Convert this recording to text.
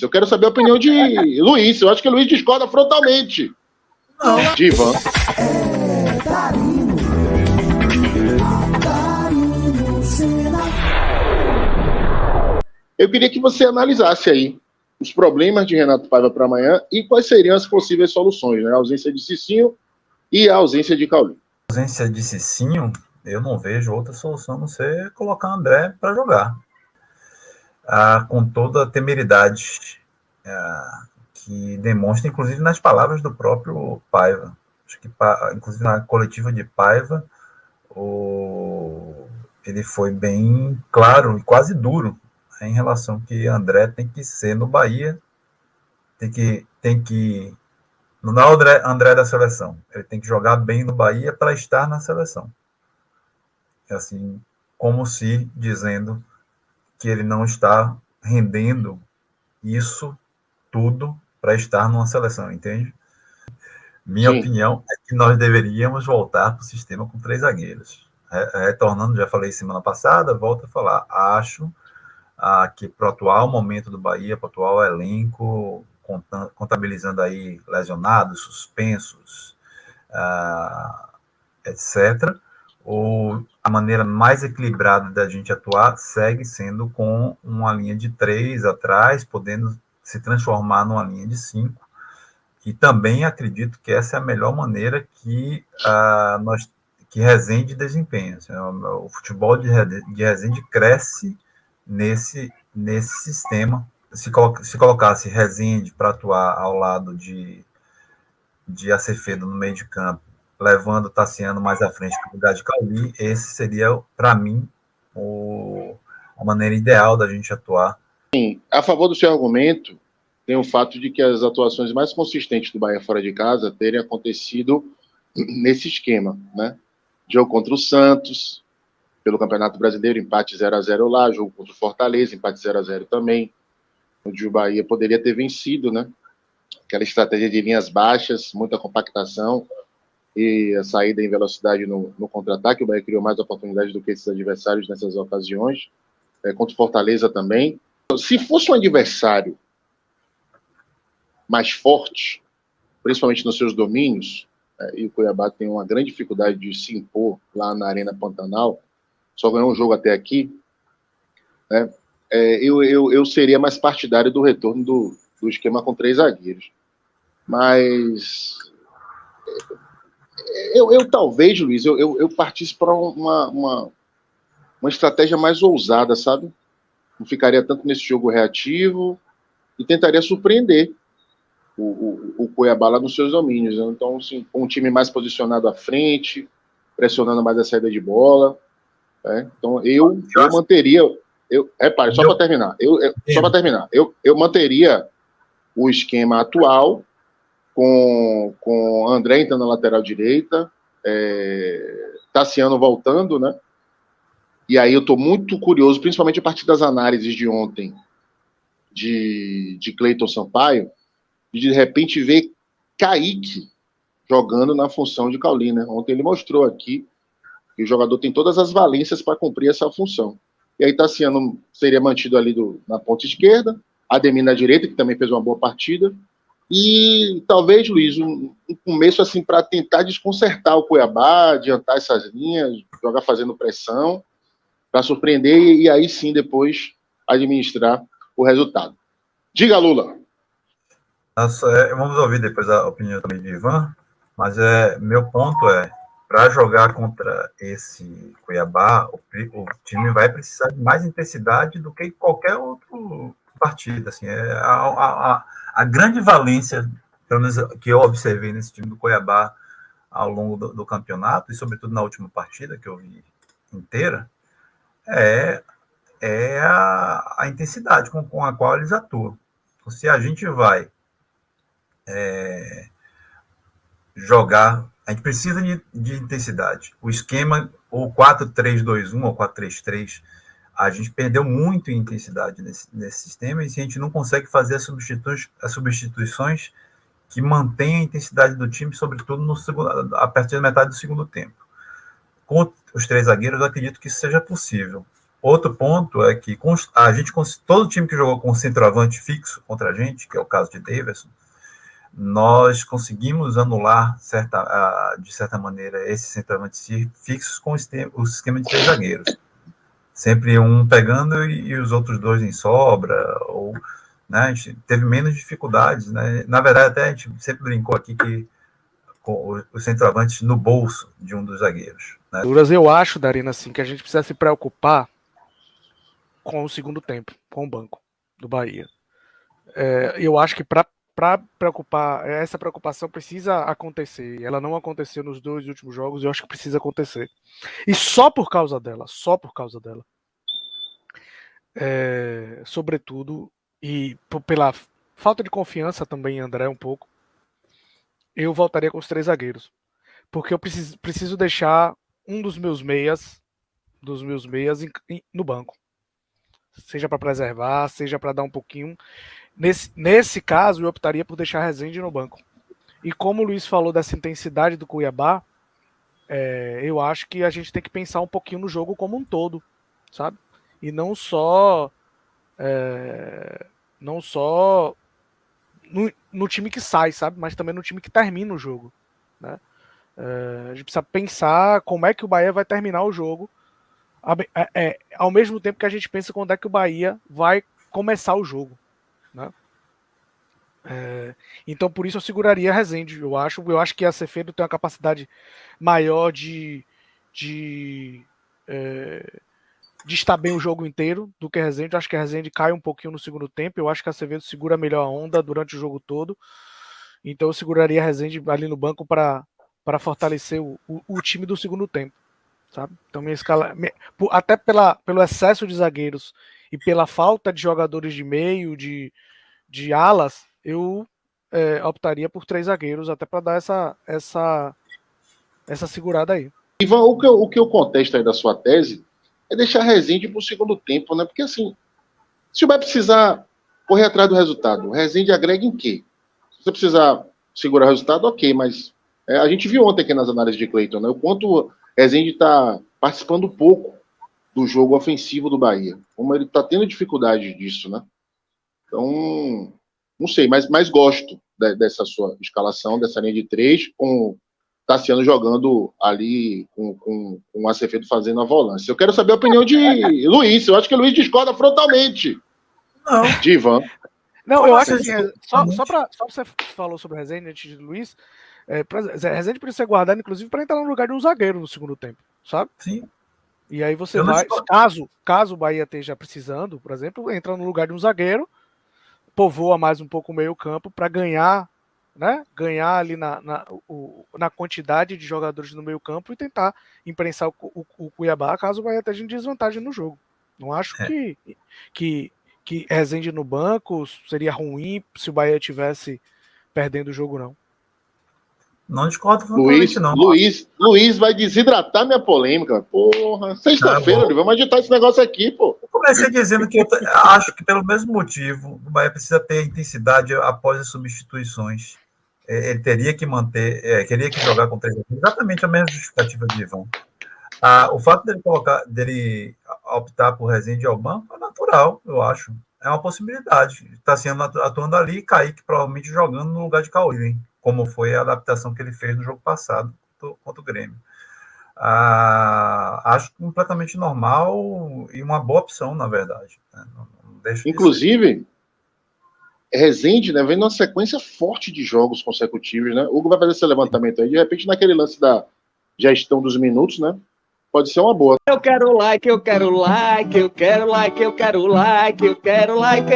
Eu quero saber a opinião de Luiz. Eu acho que o Luiz discorda frontalmente. Não. De Ivan. Eu queria que você analisasse aí os problemas de Renato Paiva para amanhã e quais seriam as possíveis soluções, né? A ausência de Cicinho e a ausência de Cauli. A ausência de Cicinho, eu não vejo outra solução a não ser colocar André para jogar. Com toda a temeridade que demonstra, inclusive nas palavras do próprio Paiva. Acho que, inclusive na coletiva de Paiva, ele foi bem claro e quase duro em relação que André tem que ser no Bahia, tem que não é o André da seleção, ele tem que jogar bem no Bahia para estar na seleção. É assim, como se dizendo que ele não está rendendo isso tudo para estar numa seleção, entende? Minha opinião é que nós deveríamos voltar para o sistema com 3 zagueiros. Retornando, já falei semana passada, volto a falar, acho que para o atual momento do Bahia, para o atual elenco, contabilizando aí lesionados, suspensos, etc., a maneira mais equilibrada da gente atuar segue sendo com uma linha de 3 atrás, podendo se transformar numa linha de 5, e também acredito que essa é a melhor maneira que Resende desempenha. O futebol de Resende cresce nesse sistema. Se colocasse Resende para atuar ao lado de Acevedo no meio de campo, levando Tassiano mais à frente para o lugar de Cauli, esse seria, para mim, a maneira ideal da gente atuar. Sim, a favor do seu argumento, tem o fato de que as atuações mais consistentes do Bahia fora de casa terem acontecido nesse esquema, né? Jogo contra o Santos, pelo Campeonato Brasileiro, empate 0-0 lá, jogo contra o Fortaleza, empate 0-0 também, onde o Bahia poderia ter vencido, né? Aquela estratégia de linhas baixas, muita compactação e a saída em velocidade no contra-ataque. O Bahia criou mais oportunidades do que esses adversários nessas ocasiões. Contra o Fortaleza também. Se fosse um adversário mais forte, principalmente nos seus domínios, e o Cuiabá tem uma grande dificuldade de se impor lá na Arena Pantanal, só ganhou um jogo até aqui, né? Eu seria mais partidário do retorno do esquema com 3 zagueiros. Mas eu talvez, Luiz, eu partisse para uma estratégia mais ousada, sabe? Não ficaria tanto nesse jogo reativo e tentaria surpreender o Cuiabá lá nos seus domínios, né? Então, assim, com um time mais posicionado à frente, pressionando mais a saída de bola, né? Então eu manteria, repare, só para terminar, eu manteria o esquema atual com André entrando na lateral direita, Tassiano voltando, né? E aí eu estou muito curioso, principalmente a partir das análises de ontem de Cleiton Sampaio, de repente ver Kaique jogando na função de Cauli, né? Ontem ele mostrou aqui que o jogador tem todas as valências para cumprir essa função. E aí Tassiano seria mantido ali na ponta esquerda, Ademir na direita, que também fez uma boa partida, e talvez, Luiz, um começo assim para tentar desconcertar o Cuiabá, adiantar essas linhas, jogar fazendo pressão, para surpreender e aí sim depois administrar o resultado. Diga, Lula. Vamos ouvir depois a opinião também de Ivan, mas meu ponto para jogar contra esse Cuiabá, o time vai precisar de mais intensidade do que qualquer outro partida. Assim, a grande valência, pelo menos que eu observei nesse time do Cuiabá ao longo do campeonato, e sobretudo na última partida que eu vi inteira, é a intensidade com a qual eles atuam. Se a gente vai jogar, a gente precisa de intensidade. O esquema, ou 4-3-2-1 ou 4-3-3, a gente perdeu muito em intensidade nesse sistema, e a gente não consegue fazer as substituições que mantêm a intensidade do time, sobretudo a partir da metade do segundo tempo. Com os 3 zagueiros, eu acredito que isso seja possível. Outro ponto é que a gente, todo time que jogou com centroavante fixo contra a gente, que é o caso de Davidson, nós conseguimos anular, de certa maneira, esses centroavantes fixos com o esquema de 3 zagueiros. Sempre um pegando e os outros 2 em sobra, ou, né, a gente teve menos dificuldades. Né? Na verdade, até a gente sempre brincou aqui que com os centroavantes no bolso de um dos zagueiros. Né? Eu acho, Darina, assim, que a gente precisa se preocupar com o segundo tempo, com o banco do Bahia. Eu acho que para preocupar, essa preocupação precisa acontecer. Ela não aconteceu nos 2 últimos jogos, eu acho que precisa acontecer. E só por causa dela, sobretudo, e pela falta de confiança também em André um pouco, eu voltaria com os 3 zagueiros. Porque eu preciso deixar um dos meus meias no banco. Seja para preservar, seja para dar um pouquinho. Nesse caso, eu optaria por deixar Rezende no banco. E como o Luiz falou dessa intensidade do Cuiabá, eu acho que a gente tem que pensar um pouquinho no jogo como um todo, sabe? E não só no time que sai, sabe? Mas também no time que termina o jogo, né? A gente precisa pensar como é que o Bahia vai terminar o jogo, ao mesmo tempo que a gente pensa quando é que o Bahia vai começar o jogo, né? Então por isso eu seguraria Rezende. Eu acho que a Acevedo tem uma capacidade maior de estar bem o jogo inteiro do que Rezende. Eu acho que a Rezende cai um pouquinho no segundo tempo. Eu acho que a Acevedo segura melhor a onda durante o jogo todo. Então eu seguraria a Rezende ali no banco para fortalecer o time do segundo tempo, sabe? Então minha escala, até pelo excesso de zagueiros e pela falta de jogadores de meio, de alas, eu optaria por 3 zagueiros, até para dar essa segurada aí. Ivan, o que eu contesto aí da sua tese é deixar Rezende para o segundo tempo, né? Porque assim, se vai precisar correr atrás do resultado, o Rezende agrega em quê? Se você precisar segurar o resultado, ok, mas a gente viu ontem aqui nas análises de Cleiton, né? O quanto o Rezende está participando pouco do jogo ofensivo do Bahia. Como ele está tendo dificuldade disso, né? Então, não sei, mas gosto dessa sua escalação, dessa linha de 3, com Tassiano jogando ali, com o Acevedo fazendo a volância. Eu quero saber a opinião de Luiz. Eu acho que o Luiz discorda frontalmente. Não. De Ivan. Não, eu acho que só você falou sobre o Rezende antes de Luiz, Rezende precisa ser guardado, inclusive, para entrar no lugar de um zagueiro no segundo tempo, sabe? Sim. E aí você caso o Bahia esteja precisando, por exemplo, entra no lugar de um zagueiro, povoa mais um pouco o meio campo para ganhar, né? Ganhar ali na quantidade de jogadores no meio campo e tentar imprensar o Cuiabá, caso o Bahia esteja em desvantagem no jogo. Não acho que Rezende no banco seria ruim se o Bahia estivesse perdendo o jogo, não. Não discordo totalmente, não. Luiz vai desidratar minha polêmica. Porra, sexta-feira, vamos agitar esse negócio aqui, pô. Eu comecei dizendo que eu acho que pelo mesmo motivo o Bahia precisa ter intensidade após as substituições. Ele teria que queria que jogar com 3 zagueiros, exatamente a mesma justificativa de Ivan. O fato dele optar por Rezende ao banco é natural, eu acho. É uma possibilidade. Está sendo atuando ali e Kaique provavelmente jogando no lugar de Cauê, como foi a adaptação que ele fez no jogo passado contra o Grêmio. Acho completamente normal e uma boa opção, na verdade. Inclusive, Rezende, né, vem numa sequência forte de jogos consecutivos, né? O Hugo vai fazer esse levantamento aí, de repente, naquele lance da gestão dos minutos, né? Pode ser uma boa. Eu quero like, eu quero like, eu quero like, eu quero like, eu quero like.